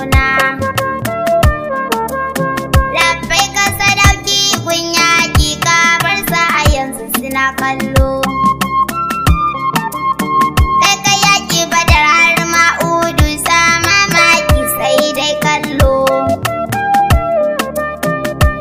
manzona. Labbai ka sadauki kun yaƙi ka bar sa a yanzu suna kallo. Kai ka yaƙi Badar har ma Uhudu sa mamaki sai dai kallo.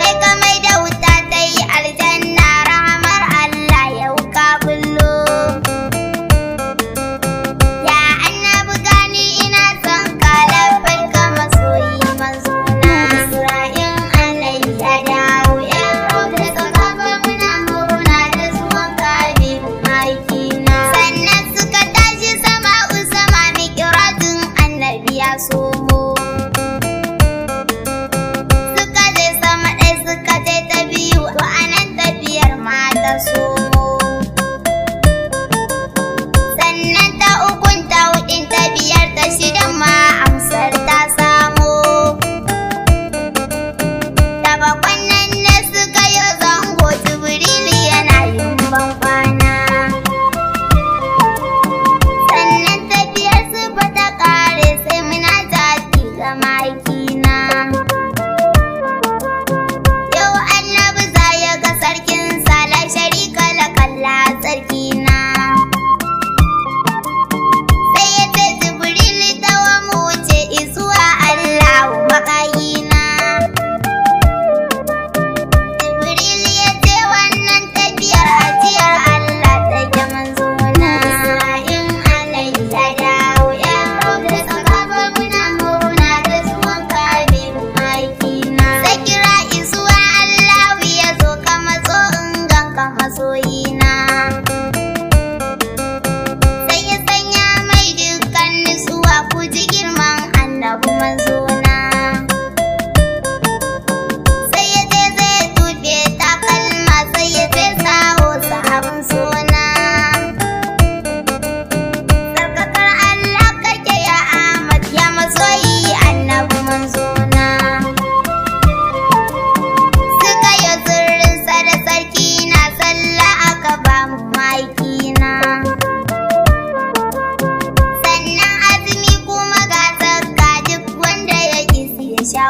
Kai ka mai da wuta ta yi aljanna rahamar Allah yau ka bullo. Ya annabi gani ina son ka labbai ka masoyi manzona. Isra'in Annabi ya dawo yan roda tsakafa muna murna da zuwan ka Habibu mahaifina. Sannan suka tashi sama'u sama miƙiratun Annabi ya somo. Suka je sama ɗaya suka je ta biyu to anan tafiyar ma ta somo. Sannan ta ukun ta hudun ta biyar ta shidan ma amsar ta samo. Ta bakwan nan ne suka yi zango Jibrilu yana yin ban kwana. Sannan tafiyar su ba ta ƙare sai muna tafi ga mahaifina. Yau annabi za ya ga sarkin sala sharika la kalla sarkina. Sai ya ce Jibrilu tawa mu wuce izuwa Allahu makayina. Jibrilu ya ce wannan tafiyar ajiyar Allah take manzona. Isra'in Annabi ya dawo yan roda tsakafa muna murna da zuwan ka Habibu mahaifina. Sai kira izuwa Allahu ya zo ka matso in ganka masoyina. Sai ya sanya mai dukkan nutsuwa ku ji girman annabi manzona. Sai ya je zai tuɓe takalma sai ya je sawo sahabin sona. Sarkakar Allah kake ya Ahmad ya masoyi annabi manzona. Suka yi sirrinsa da sarki na sallah aka ba mu mahaifina. Sannan azumi kuma ga zakka duk wanda ya ƙi ya sha